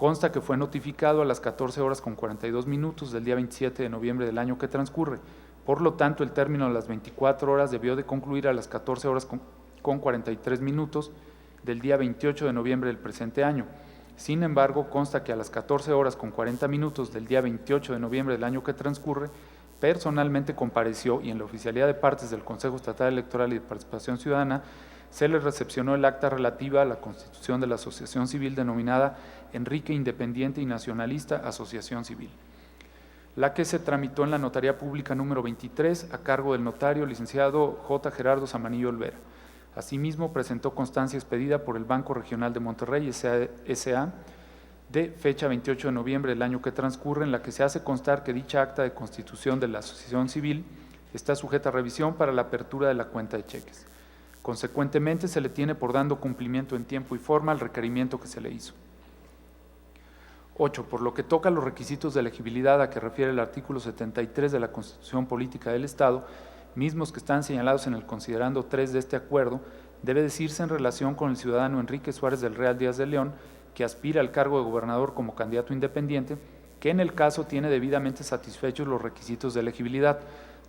Consta que fue notificado a las 14 horas con 42 minutos del día 27 de noviembre del año que transcurre. Por lo tanto, el término de las 24 horas debió de concluir a las 14 horas con 43 minutos del día 28 de noviembre del presente año. Sin embargo, consta que a las 14 horas con 40 minutos del día 28 de noviembre del año que transcurre, personalmente compareció y en la oficialía de partes del Consejo Estatal Electoral y de Participación Ciudadana se le recepcionó el acta relativa a la constitución de la asociación civil denominada Enrique Independiente y Nacionalista Asociación Civil, la que se tramitó en la Notaría Pública número 23 a cargo del notario licenciado J. Gerardo Zamanillo Olvera. Asimismo, presentó constancia expedida por el Banco Regional de Monterrey S.A. de fecha 28 de noviembre del año que transcurre, en la que se hace constar que dicha acta de constitución de la asociación civil está sujeta a revisión para la apertura de la cuenta de cheques. Consecuentemente, se le tiene por dando cumplimiento en tiempo y forma al requerimiento que se le hizo. 8. Por lo que toca a los requisitos de elegibilidad a que refiere el artículo 73 de la Constitución Política del Estado, mismos que están señalados en el considerando 3 de este acuerdo, debe decirse en relación con el ciudadano Enrique Suárez del Real Díaz de León, que aspira al cargo de gobernador como candidato independiente, que en el caso tiene debidamente satisfechos los requisitos de elegibilidad,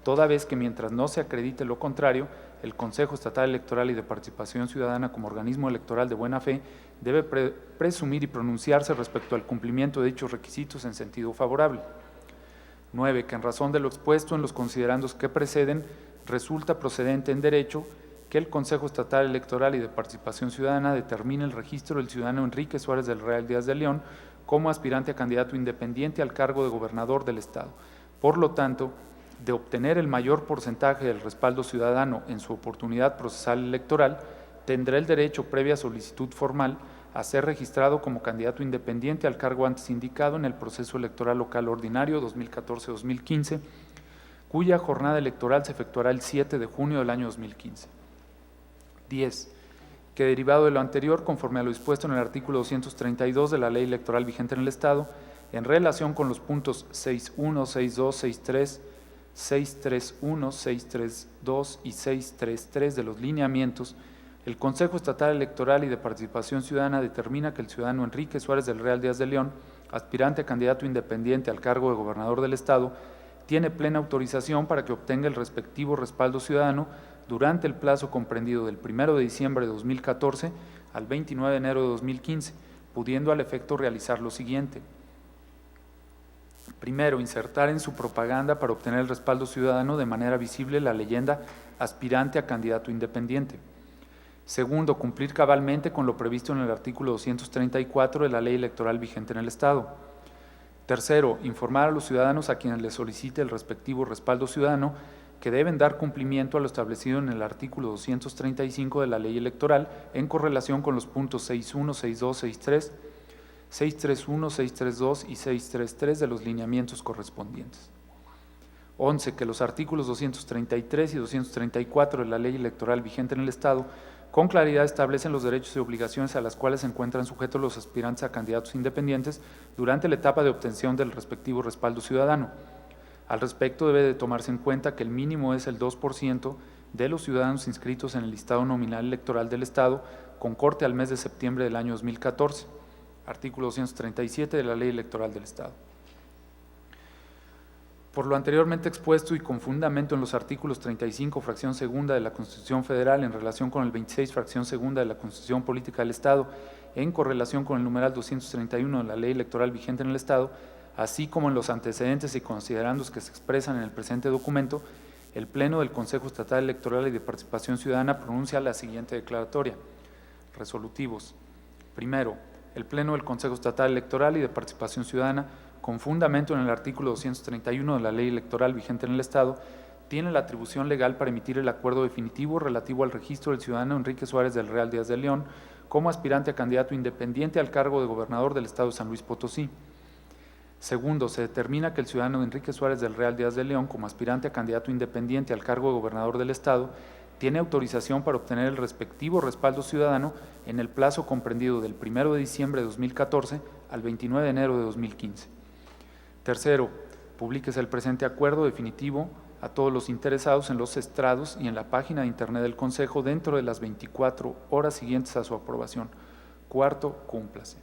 toda vez que mientras no se acredite lo contrario, el Consejo Estatal Electoral y de Participación Ciudadana como organismo electoral de buena fe debe presumir y pronunciarse respecto al cumplimiento de dichos requisitos en sentido favorable. 9. Que en razón de lo expuesto en los considerandos que preceden, resulta procedente en derecho que el Consejo Estatal Electoral y de Participación Ciudadana determine el registro del ciudadano Enrique Suárez del Real Díaz de León como aspirante a candidato independiente al cargo de gobernador del Estado. Por lo tanto, de obtener el mayor porcentaje del respaldo ciudadano en su oportunidad procesal electoral, tendrá el derecho, previa solicitud formal, a ser registrado como candidato independiente al cargo antes indicado en el proceso electoral local ordinario 2014-2015, cuya jornada electoral se efectuará el 7 de junio del año 2015. 10. Que derivado de lo anterior, conforme a lo dispuesto en el artículo 232 de la Ley Electoral vigente en el Estado, en relación con los puntos 6.1, 6.2, 6.3, 631, 632 y 633 de los lineamientos, el Consejo Estatal Electoral y de Participación Ciudadana determina que el ciudadano Enrique Suárez del Real Díaz de León, aspirante a candidato independiente al cargo de gobernador del Estado, tiene plena autorización para que obtenga el respectivo respaldo ciudadano durante el plazo comprendido del 1 de diciembre de 2014 al 29 de enero de 2015, pudiendo al efecto realizar lo siguiente. Primero, insertar en su propaganda para obtener el respaldo ciudadano de manera visible la leyenda aspirante a candidato independiente. Segundo, cumplir cabalmente con lo previsto en el artículo 234 de la Ley Electoral vigente en el Estado. Tercero, informar a los ciudadanos a quienes les solicite el respectivo respaldo ciudadano que deben dar cumplimiento a lo establecido en el artículo 235 de la Ley Electoral en correlación con los puntos 6.1, 6.2, 6.3, 631, 632 y 633 de los lineamientos correspondientes. 11. Que los artículos 233 y 234 de la Ley Electoral vigente en el Estado con claridad establecen los derechos y obligaciones a las cuales se encuentran sujetos los aspirantes a candidatos independientes durante la etapa de obtención del respectivo respaldo ciudadano. Al respecto, debe de tomarse en cuenta que el mínimo es el 2% de los ciudadanos inscritos en el listado nominal electoral del Estado con corte al mes de septiembre del año 2014. Artículo 237 de la Ley Electoral del Estado. Por lo anteriormente expuesto y con fundamento en los artículos 35, fracción segunda de la Constitución Federal en relación con el 26, fracción segunda de la Constitución Política del Estado, en correlación con el numeral 231 de la Ley Electoral vigente en el Estado, así como en los antecedentes y considerandos que se expresan en el presente documento, el Pleno del Consejo Estatal Electoral y de Participación Ciudadana pronuncia la siguiente declaratoria. Resolutivos. Primero, el Pleno del Consejo Estatal Electoral y de Participación Ciudadana, con fundamento en el artículo 231 de la Ley Electoral vigente en el Estado, tiene la atribución legal para emitir el acuerdo definitivo relativo al registro del ciudadano Enrique Suárez del Real Díaz de León como aspirante a candidato independiente al cargo de gobernador del Estado de San Luis Potosí. Segundo, se determina que el ciudadano Enrique Suárez del Real Díaz de León, como aspirante a candidato independiente al cargo de gobernador del Estado, tiene autorización para obtener el respectivo respaldo ciudadano en el plazo comprendido del 1 de diciembre de 2014 al 29 de enero de 2015. Tercero, publíquese el presente acuerdo definitivo a todos los interesados en los estrados y en la página de internet del Consejo dentro de las 24 horas siguientes a su aprobación. Cuarto, cúmplase.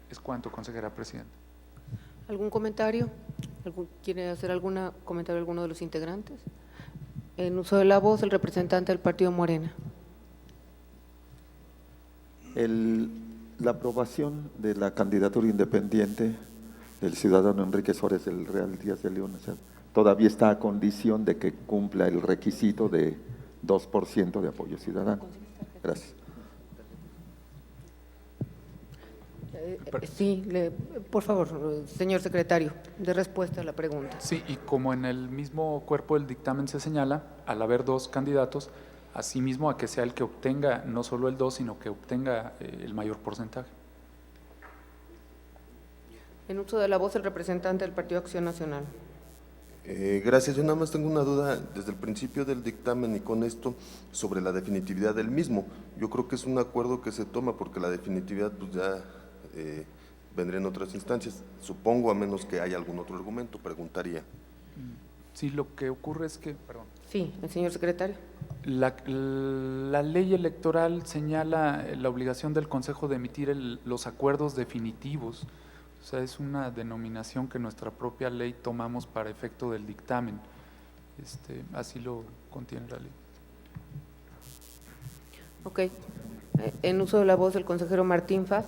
Es cuanto, consejera presidenta. ¿Algún comentario? ¿Quiere hacer algún comentario alguno de los integrantes? En uso de la voz, el representante del partido Morena. La aprobación de la candidatura independiente del ciudadano Enrique Suárez del Real Díaz de León, o sea, todavía está a condición de que cumpla el requisito de 2% de apoyo ciudadano. Gracias. Sí, por favor, señor secretario, de respuesta a la pregunta. Sí, y como en el mismo cuerpo del dictamen se señala, al haber dos candidatos, asimismo a que sea el que obtenga no solo el 2, sino que obtenga el mayor porcentaje. En uso de la voz, el representante del Partido Acción Nacional. Gracias. Yo nada más tengo una duda desde el principio del dictamen y con esto sobre la definitividad del mismo. Yo creo que es un acuerdo que se toma porque la definitividad pues ya vendría en otras instancias. Supongo, a menos que haya algún otro argumento, preguntaría. Sí, lo que ocurre es que, perdón. Sí, el señor secretario. La ley electoral señala la obligación del Consejo de emitir los acuerdos definitivos. O sea, es una denominación que nuestra propia ley tomamos para efecto del dictamen. Así lo contiene la ley. Ok. En uso de la voz, el consejero Martín Faz.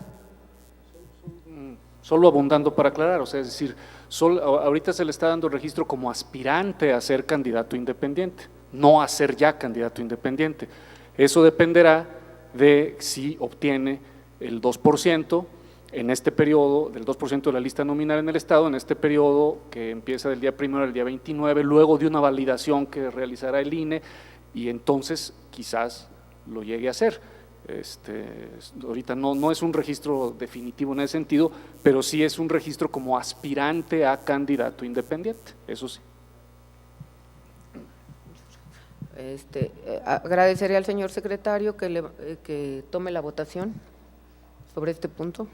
Solo abundando para aclarar, o sea, es decir, ahorita se le está dando registro como aspirante a ser candidato independiente, no a ser ya candidato independiente. Eso dependerá de si obtiene el 2% en este periodo, del 2% de la lista nominal en el Estado, en este periodo que empieza del día 1 al día 29, luego de una validación que realizará el INE, y entonces quizás lo llegue a hacer. Ahorita no es un registro definitivo en ese sentido, pero sí es un registro como aspirante a candidato independiente, eso sí. Agradeceré al señor secretario que tome la votación sobre este punto.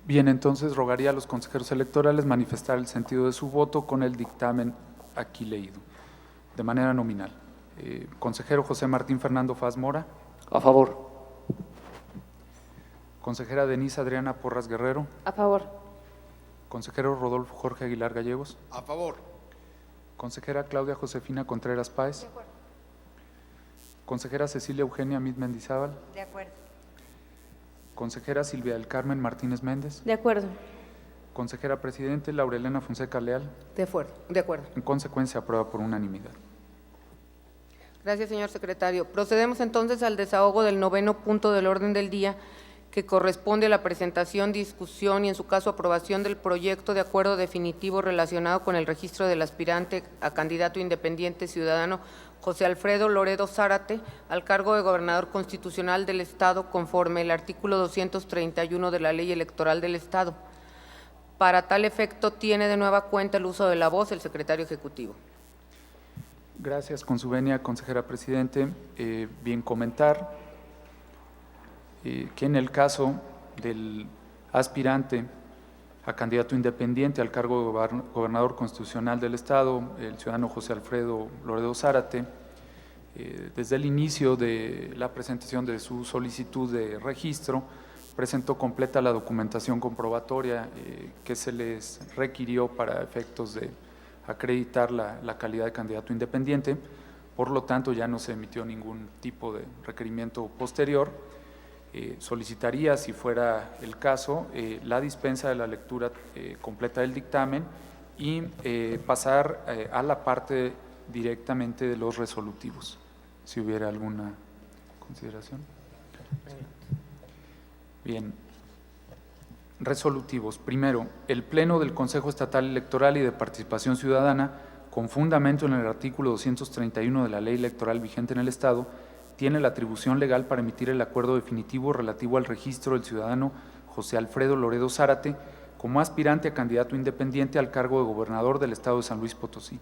Bien, entonces rogaría a los consejeros electorales manifestar el sentido de su voto con el dictamen aquí leído, de manera nominal. Consejero José Martín Fernando Faz Mora. A favor. Consejera Denise Adriana Porras Guerrero. A favor. Consejero Rodolfo Jorge Aguilar Gallegos. A favor. Consejera Claudia Josefina Contreras Páez. De acuerdo. Consejera Cecilia Eugenia Mit Mendizábal. De acuerdo. Consejera Silvia del Carmen Martínez Méndez. De acuerdo. Consejera Presidente Laurelena Fonseca Leal. De acuerdo. En consecuencia, aprueba por unanimidad. Gracias, señor secretario. Procedemos entonces al desahogo del 9º punto del orden del día, que corresponde a la presentación, discusión y, en su caso, aprobación del proyecto de acuerdo definitivo relacionado con el registro del aspirante a candidato independiente ciudadano José Alfredo Loredo Zárate al cargo de gobernador constitucional del Estado, conforme el artículo 231 de la Ley Electoral del Estado. Para tal efecto, tiene de nueva cuenta el uso de la voz el secretario ejecutivo. Gracias, con su venia, consejera presidente. Bien comentar que en el caso del aspirante a candidato independiente al cargo de gobernador constitucional del Estado, el ciudadano José Alfredo Loredo Zárate, desde el inicio de la presentación de su solicitud de registro, presentó completa la documentación comprobatoria que se les requirió para efectos de acreditar la calidad de candidato independiente. Por lo tanto, ya no se emitió ningún tipo de requerimiento posterior. Solicitaría, si fuera el caso, la dispensa de la lectura completa del dictamen y pasar a la parte directamente de los resolutivos, si hubiera alguna consideración. Bien. Resolutivos. Primero, el Pleno del Consejo Estatal Electoral y de Participación Ciudadana, con fundamento en el artículo 231 de la Ley Electoral vigente en el Estado, tiene la atribución legal para emitir el acuerdo definitivo relativo al registro del ciudadano José Alfredo Loredo Zárate como aspirante a candidato independiente al cargo de gobernador del Estado de San Luis Potosí.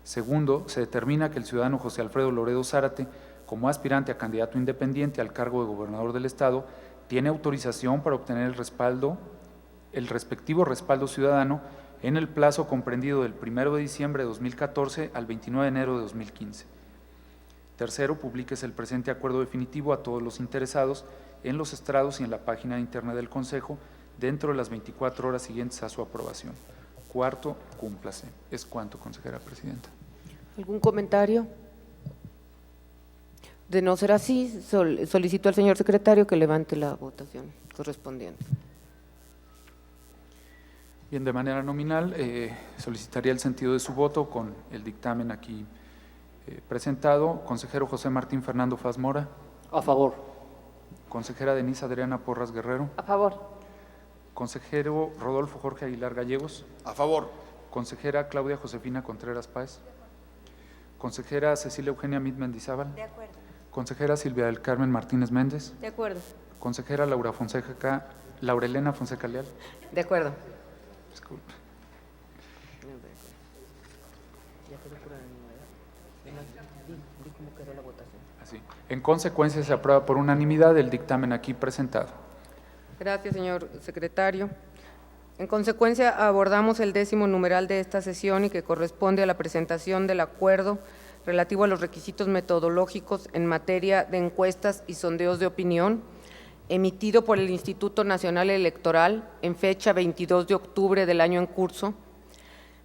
Segundo, se determina que el ciudadano José Alfredo Loredo Zárate, como aspirante a candidato independiente al cargo de gobernador del Estado, tiene autorización para obtener el respectivo respaldo ciudadano en el plazo comprendido del 1 de diciembre de 2014 al 29 de enero de 2015. Tercero, publíquese el presente acuerdo definitivo a todos los interesados en los estrados y en la página de internet del Consejo dentro de las 24 horas siguientes a su aprobación. Cuarto, cúmplase. Es cuanto, consejera presidenta. ¿Algún comentario? De no ser así, solicito al señor secretario que levante la votación correspondiente. Bien, de manera nominal, solicitaría el sentido de su voto con el dictamen aquí presentado. Consejero José Martín Fernando Faz Mora. A favor. Consejera Denise Adriana Porras Guerrero. A favor. Consejero Rodolfo Jorge Aguilar Gallegos. A favor. Consejera Claudia Josefina Contreras Páez. Consejera Cecilia Eugenia Mit Mendizábal. De acuerdo. Consejera Silvia del Carmen Martínez Méndez. De acuerdo. Consejera Laura Elena Fonseca Leal. De acuerdo. Disculpe. Así. En consecuencia, se aprueba por unanimidad el dictamen aquí presentado. Gracias, señor secretario. En consecuencia, abordamos el 10º numeral de esta sesión y que corresponde a la presentación del acuerdo relativo a los requisitos metodológicos en materia de encuestas y sondeos de opinión, emitido por el Instituto Nacional Electoral en fecha 22 de octubre del año en curso,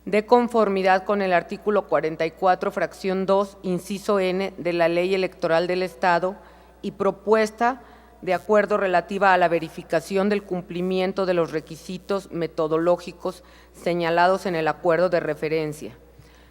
de conformidad con el artículo 44, fracción 2, inciso N de la Ley Electoral del Estado y propuesta de acuerdo relativa a la verificación del cumplimiento de los requisitos metodológicos señalados en el acuerdo de referencia.